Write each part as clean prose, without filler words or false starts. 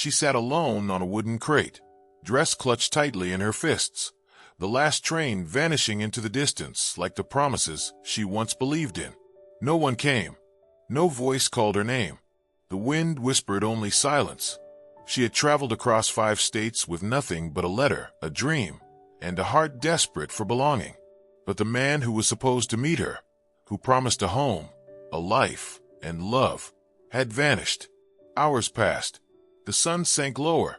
She sat alone on a wooden crate, dress clutched tightly in her fists, the last train vanishing into the distance like the promises she once believed in. No one came. No voice called her name. The wind whispered only silence. She had traveled across 5 states with nothing but a letter, a dream, and a heart desperate for belonging. But the man who was supposed to meet her, who promised a home, a life, and love, had vanished. Hours passed. The sun sank lower.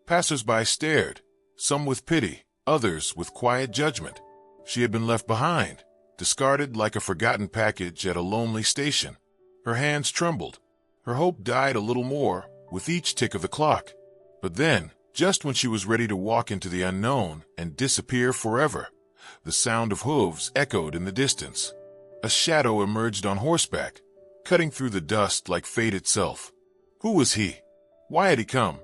Passers-by stared, some with pity, others with quiet judgment. She had been left behind, discarded like a forgotten package at a lonely station. Her hands trembled. Her hope died a little more with each tick of the clock. But then, just when she was ready to walk into the unknown and disappear forever, the sound of hooves echoed in the distance. A shadow emerged on horseback, cutting through the dust like fate itself. Who was he? Why had he come?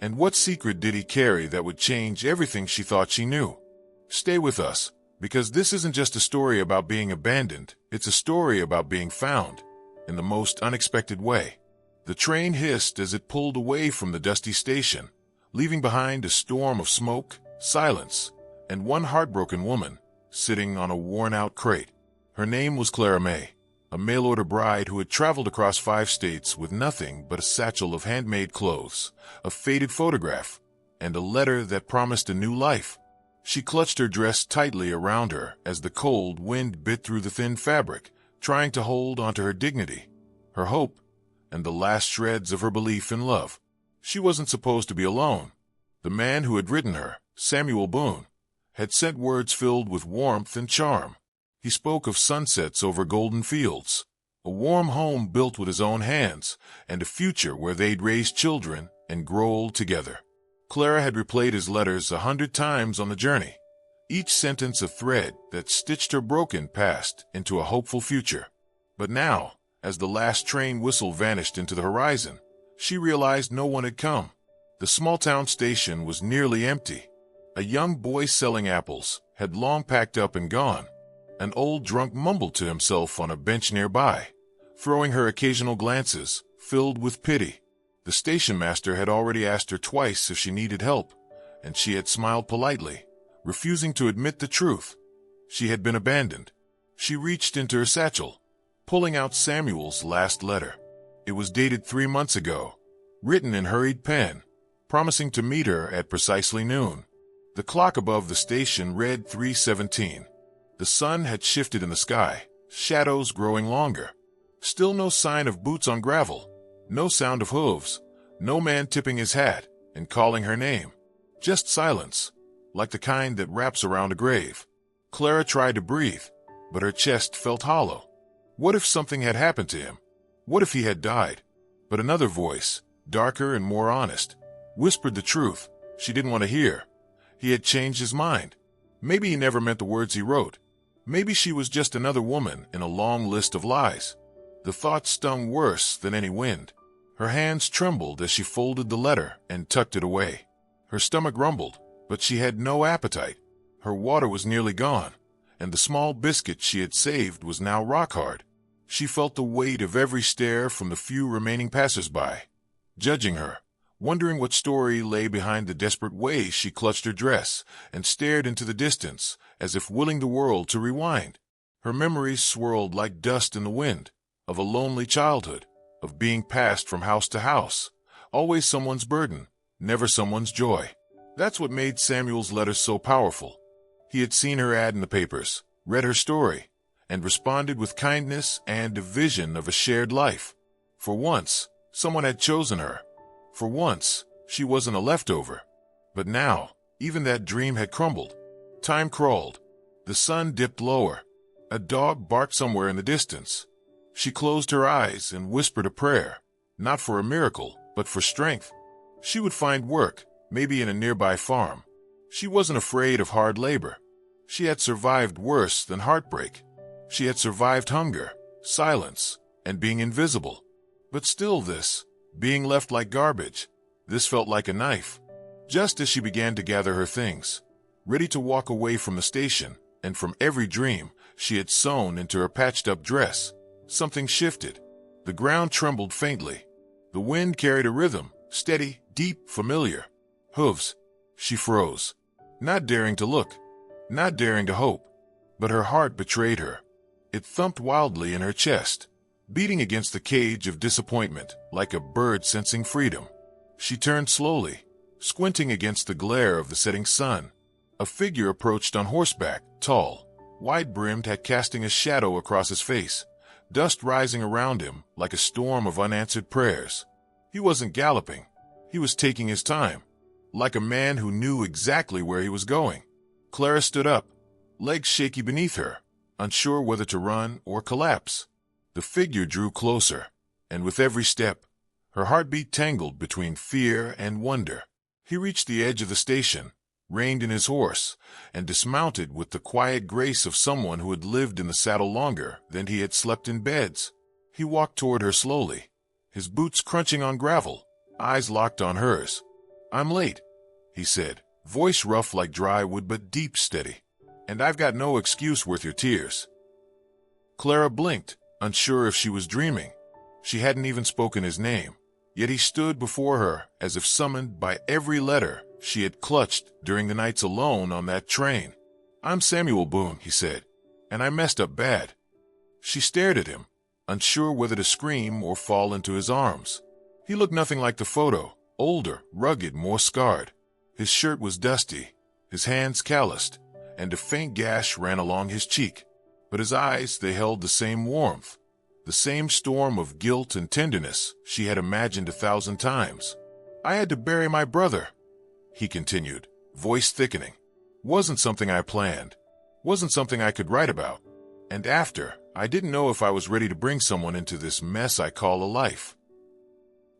And what secret did he carry that would change everything she thought she knew? Stay with us, because this isn't just a story about being abandoned, it's a story about being found, in the most unexpected way. The train hissed as it pulled away from the dusty station, leaving behind a storm of smoke, silence, and one heartbroken woman sitting on a worn-out crate. Her name was Clara May, a mail-order bride who had traveled across 5 states with nothing but a satchel of handmade clothes, a faded photograph, and a letter that promised a new life. She clutched her dress tightly around her as the cold wind bit through the thin fabric, trying to hold onto her dignity, her hope, and the last shreds of her belief in love. She wasn't supposed to be alone. The man who had written her, Samuel Boone, had sent words filled with warmth and charm. He spoke of sunsets over golden fields, a warm home built with his own hands, and a future where they'd raise children and grow old together. Clara had replayed his letters 100 times on the journey, each sentence a thread that stitched her broken past into a hopeful future. But now, as the last train whistle vanished into the horizon, she realized no one had come. The small-town station was nearly empty. A young boy selling apples had long packed up and gone. An old drunk mumbled to himself on a bench nearby, throwing her occasional glances, filled with pity. The station master had already asked her twice if she needed help, and she had smiled politely, refusing to admit the truth. She had been abandoned. She reached into her satchel, pulling out Samuel's last letter. It was dated 3 months ago, written in hurried pen, promising to meet her at precisely noon. The clock above the station read 3:17. The sun had shifted in the sky, shadows growing longer. Still no sign of boots on gravel, no sound of hooves, no man tipping his hat and calling her name. Just silence, like the kind that wraps around a grave. Clara tried to breathe, but her chest felt hollow. What if something had happened to him? What if he had died? But another voice, darker and more honest, whispered the truth she didn't want to hear. He had changed his mind. Maybe he never meant the words he wrote. Maybe she was just another woman in a long list of lies. The thought stung worse than any wind. Her hands trembled as she folded the letter and tucked it away. Her stomach rumbled, but she had no appetite. Her water was nearly gone, and the small biscuit she had saved was now rock hard. She felt the weight of every stare from the few remaining passers-by, judging her, wondering what story lay behind the desperate way she clutched her dress and stared into the distance as if willing the world to rewind. Her memories swirled like dust in the wind, of a lonely childhood, of being passed from house to house, always someone's burden, never someone's joy. That's what made Samuel's letters so powerful. He had seen her ad in the papers, read her story, and responded with kindness and a vision of a shared life. For once, someone had chosen her. For once, she wasn't a leftover. But now, even that dream had crumbled. Time crawled. The sun dipped lower. A dog barked somewhere in the distance. She closed her eyes and whispered a prayer, not for a miracle, but for strength. She would find work, maybe in a nearby farm. She wasn't afraid of hard labor. She had survived worse than heartbreak. She had survived hunger, silence, and being invisible. But still this, being left like garbage, this felt like a knife. Just as she began to gather her things, ready to walk away from the station and from every dream she had sewn into her patched-up dress, something shifted. The ground trembled faintly. The wind carried a rhythm, Steady, deep, familiar. Hooves. She froze, not daring to look, not daring to hope. But her heart betrayed her. It thumped wildly in her chest, beating against the cage of disappointment like a bird sensing freedom. She turned slowly, squinting against the glare of the setting sun. A figure approached on horseback, tall, wide-brimmed, hat casting a shadow across his face, dust rising around him like a storm of unanswered prayers. He wasn't galloping. He was taking his time, like a man who knew exactly where he was going. Clara stood up, legs shaky beneath her, unsure whether to run or collapse. The figure drew closer, and with every step, her heartbeat tangled between fear and wonder. He reached the edge of the station, reined in his horse, and dismounted with the quiet grace of someone who had lived in the saddle longer than he had slept in beds. He walked toward her slowly, his boots crunching on gravel, eyes locked on hers. "I'm late," he said, voice rough like dry wood but deep steady. "And I've got no excuse worth your tears." Clara blinked, unsure if she was dreaming. She hadn't even spoken his name, yet he stood before her as if summoned by every letter she had clutched during the nights alone on that train. "I'm Samuel Boone," he said, "and I messed up bad." She stared at him, unsure whether to scream or fall into his arms. He looked nothing like the photo, older, rugged, more scarred. His shirt was dusty, his hands calloused, and a faint gash ran along his cheek. But his eyes, they held the same warmth, the same storm of guilt and tenderness she had imagined 1,000 times. "I had to bury my brother," he continued, voice thickening. "Wasn't something I planned. Wasn't something I could write about. And after, I didn't know if I was ready to bring someone into this mess I call a life."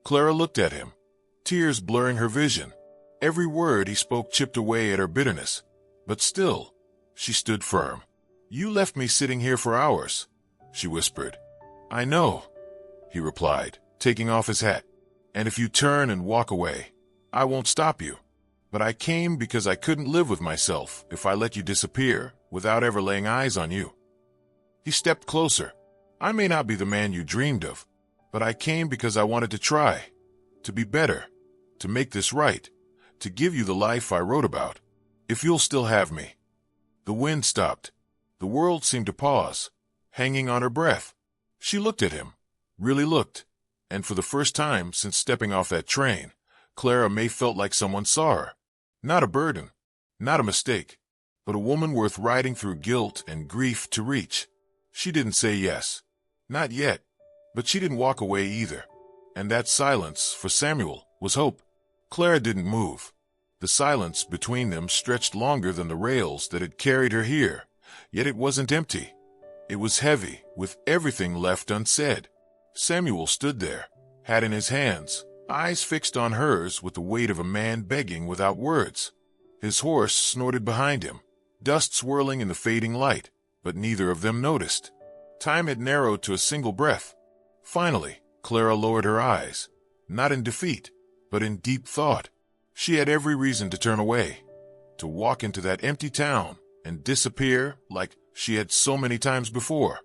Clara looked at him, tears blurring her vision. Every word he spoke chipped away at her bitterness. But still, she stood firm. "You left me sitting here for hours," she whispered. "I know," he replied, taking off his hat. "And if you turn and walk away, I won't stop you. But I came because I couldn't live with myself if I let you disappear without ever laying eyes on you." He stepped closer. "I may not be the man you dreamed of, but I came because I wanted to try, to be better, to make this right, to give you the life I wrote about. If you'll still have me." The wind stopped. The world seemed to pause, hanging on her breath. She looked at him, really looked, and for the first time since stepping off that train, Clara May felt like someone saw her. Not a burden, not a mistake, but a woman worth riding through guilt and grief to reach. She didn't say yes. Not yet. But she didn't walk away either. And that silence, for Samuel, was hope. Clara didn't move. The silence between them stretched longer than the rails that had carried her here. Yet it wasn't empty. It was heavy, with everything left unsaid. Samuel stood there, hat in his hands, eyes fixed on hers with the weight of a man begging without words. His horse snorted behind him, dust swirling in the fading light, but neither of them noticed. Time had narrowed to a single breath. Finally, Clara lowered her eyes, not in defeat, but in deep thought. She had every reason to turn away, to walk into that empty town and disappear like she had so many times before.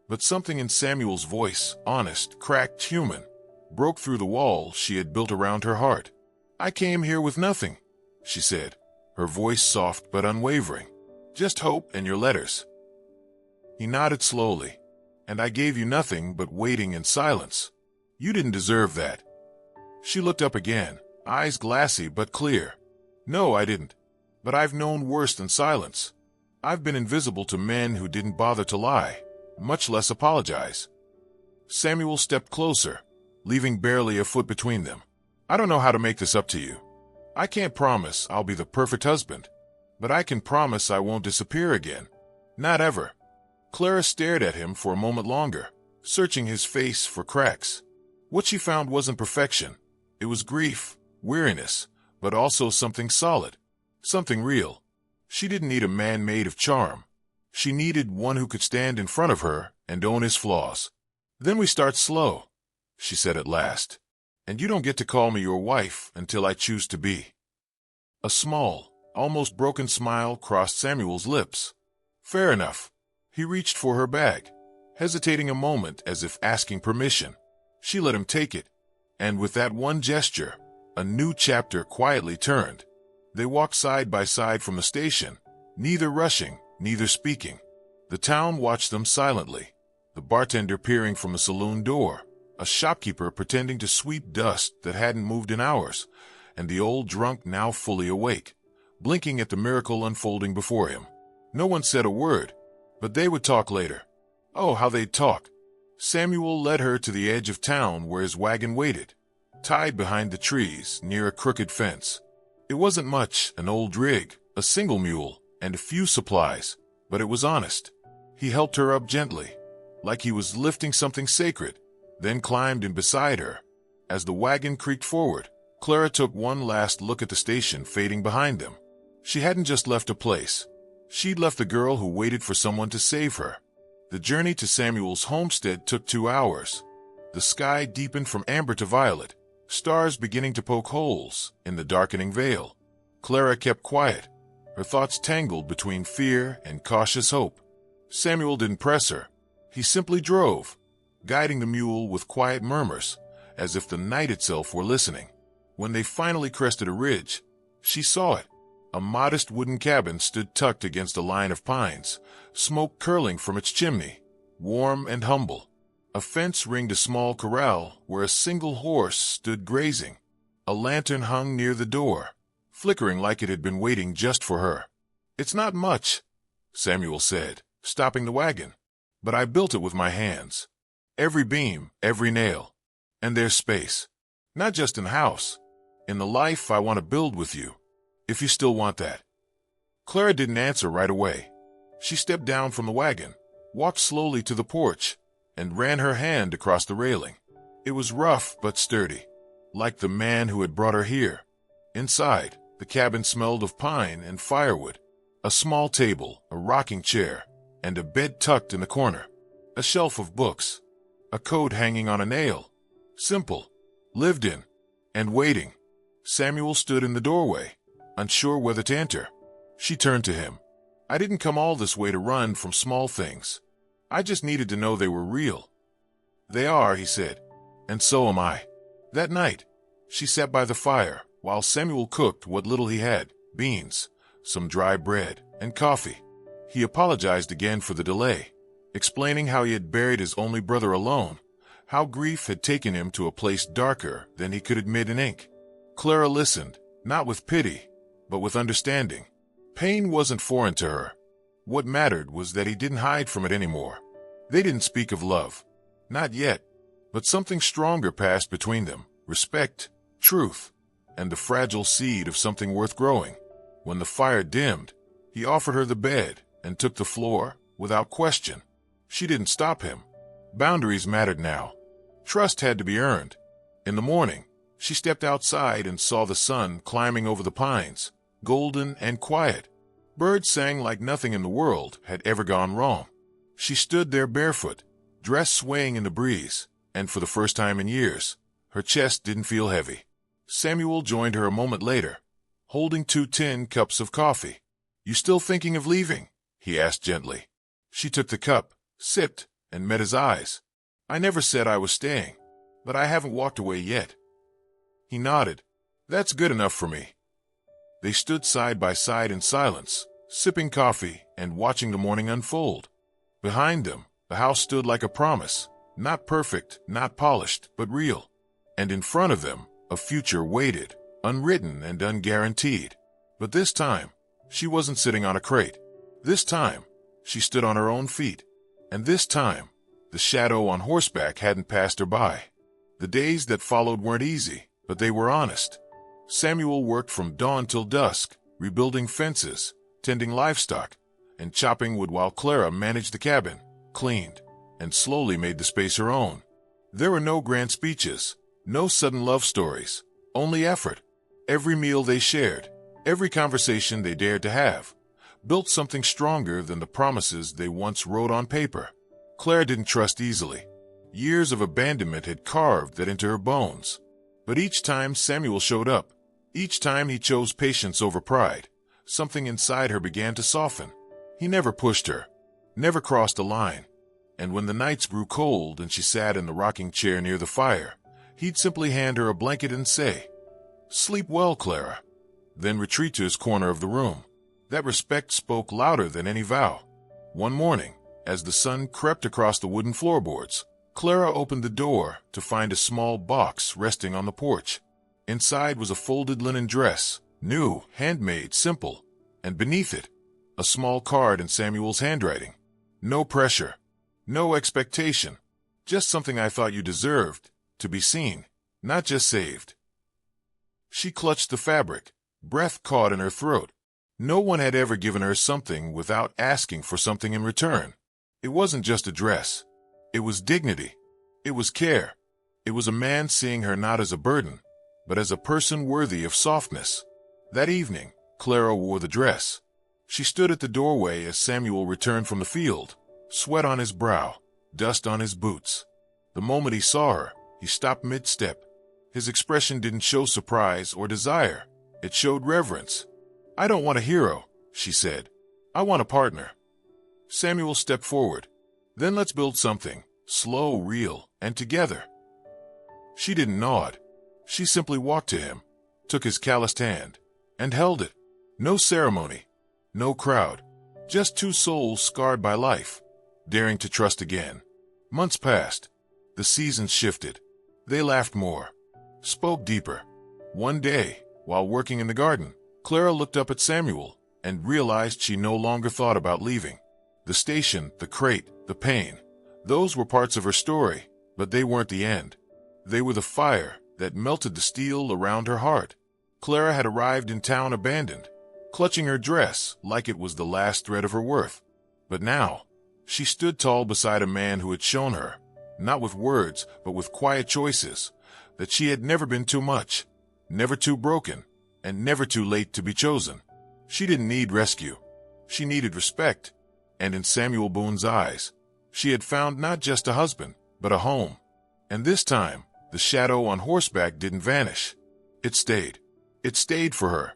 But something in Samuel's voice, honest, cracked, human, broke through the wall she had built around her heart. "I came here with nothing," she said, her voice soft but unwavering. "Just hope and your letters." He nodded slowly. "And I gave you nothing but waiting and silence. You didn't deserve that." She looked up again, eyes glassy but clear. "No, I didn't. But I've known worse than silence. I've been invisible to men who didn't bother to lie, much less apologize." Samuel stepped closer, leaving barely a foot between them. "I don't know how to make this up to you. I can't promise I'll be the perfect husband, but I can promise I won't disappear again. Not ever." Clara stared at him for a moment longer, searching his face for cracks. What she found wasn't perfection. It was grief, weariness, but also something solid, something real. She didn't need a man made of charm. She needed one who could stand in front of her and own his flaws. "Then we start slow," she said at last. "And you don't get to call me your wife until I choose to be." A small, almost broken smile crossed Samuel's lips. "Fair enough." He reached for her bag, hesitating a moment as if asking permission. She let him take it, and with that one gesture, A new chapter quietly turned. They walked side by side from the station, neither rushing, neither speaking. The town watched them silently, the bartender peering from the saloon door, a shopkeeper pretending to sweep dust that hadn't moved in hours, and the old drunk now fully awake, blinking at the miracle unfolding before him. No one said a word, but they would talk later. Oh, how they'd talk! Samuel led her to the edge of town where his wagon waited, tied behind the trees near a crooked fence. It wasn't much, an old rig, a single mule, and a few supplies, but it was honest. He helped her up gently, like he was lifting something sacred, then climbed in beside her. As the wagon creaked forward, Clara took one last look at the station fading behind them. She hadn't just left a place. She'd left the girl who waited for someone to save her. The journey to Samuel's homestead took 2 hours. The sky deepened from amber to violet, stars beginning to poke holes in the darkening veil. Clara kept quiet, her thoughts tangled between fear and cautious hope. Samuel didn't press her. He simply drove, guiding the mule with quiet murmurs, as if the night itself were listening. When they finally crested a ridge, she saw it. A modest wooden cabin stood tucked against a line of pines, smoke curling from its chimney, warm and humble. A fence ringed a small corral where a single horse stood grazing. A lantern hung near the door, flickering like it had been waiting just for her. "It's not much," Samuel said, stopping the wagon, "but I built it with my hands. Every beam, every nail. And there's space. Not just in the house. In the life I want to build with you. If you still want that." Clara didn't answer right away. She stepped down from the wagon, walked slowly to the porch, and ran her hand across the railing. It was rough but sturdy, like the man who had brought her here. Inside, the cabin smelled of pine and firewood. A small table, a rocking chair, and a bed tucked in the corner. A shelf of books. A coat hanging on a nail. Simple, lived in, and waiting. Samuel stood in the doorway, unsure whether to enter. She turned to him. "I didn't come all this way to run from small things. I just needed to know they were real." "They are," he said, "and so am I." That night, she sat by the fire while Samuel cooked what little he had, beans, some dry bread, and coffee. He apologized again for the delay, explaining how he had buried his only brother alone, how grief had taken him to a place darker than he could admit in ink. Clara listened, not with pity, but with understanding. Pain wasn't foreign to her. What mattered was that he didn't hide from it anymore. They didn't speak of love. Not yet. But something stronger passed between them. Respect, truth, and the fragile seed of something worth growing. When the fire dimmed, he offered her the bed and took the floor without question. She didn't stop him. Boundaries mattered now. Trust had to be earned. In the morning, she stepped outside and saw the sun climbing over the pines, golden and quiet. Birds sang like nothing in the world had ever gone wrong. She stood there barefoot, dress swaying in the breeze, and for the first time in years, her chest didn't feel heavy. Samuel joined her a moment later, holding 2 tin cups of coffee. "You still thinking of leaving?" he asked gently. She took the cup, sipped, and met his eyes. "I never said I was staying, but I haven't walked away yet." He nodded. "That's good enough for me." They stood side by side in silence, sipping coffee and watching the morning unfold. Behind them, the house stood like a promise, not perfect, not polished, but real. And in front of them, a future waited, unwritten and unguaranteed. But this time, she wasn't sitting on a crate. This time, she stood on her own feet. And this time, the shadow on horseback hadn't passed her by. The days that followed weren't easy, but they were honest. Samuel worked from dawn till dusk, rebuilding fences, tending livestock, and chopping wood while Clara managed the cabin, cleaned, and slowly made the space her own. There were no grand speeches, no sudden love stories, only effort. Every meal they shared, every conversation they dared to have, built something stronger than the promises they once wrote on paper. Clara didn't trust easily. Years of abandonment had carved that into her bones. But each time Samuel showed up, each time he chose patience over pride, something inside her began to soften. He never pushed her, never crossed a line. And when the nights grew cold and she sat in the rocking chair near the fire, he'd simply hand her a blanket and say, "Sleep well, Clara." Then retreat to his corner of the room. That respect spoke louder than any vow. One morning, as the sun crept across the wooden floorboards, Clara opened the door to find a small box resting on the porch. Inside was a folded linen dress, new, handmade, simple, and beneath it, a small card in Samuel's handwriting. "No pressure, no expectation, just something I thought you deserved, to be seen, not just saved." She clutched the fabric, breath caught in her throat. No one had ever given her something without asking for something in return. It wasn't just a dress. It was dignity. It was care. It was a man seeing her not as a burden, but as a person worthy of softness. That evening, Clara wore the dress. She stood at the doorway as Samuel returned from the field, sweat on his brow, dust on his boots. The moment he saw her, he stopped mid-step. His expression didn't show surprise or desire. It showed reverence. "I don't want a hero," she said. "I want a partner." Samuel stepped forward. "Then let's build something, slow, real, and together." She didn't nod. She simply walked to him, took his calloused hand, and held it. No ceremony, no crowd, just two souls scarred by life, daring to trust again. Months passed. The seasons shifted. They laughed more, spoke deeper. One day, while working in the garden, Clara looked up at Samuel and realized she no longer thought about leaving. The station, the crate, the pain, those were parts of her story, but they weren't the end. They were the fire that melted the steel around her heart. Clara had arrived in town abandoned, clutching her dress like it was the last thread of her worth. But now, she stood tall beside a man who had shown her, not with words, but with quiet choices, that she had never been too much, never too broken, and never too late to be chosen. She didn't need rescue. She needed respect. And in Samuel Boone's eyes, she had found not just a husband, but a home. And this time, the shadow on horseback didn't vanish. It stayed. It stayed for her,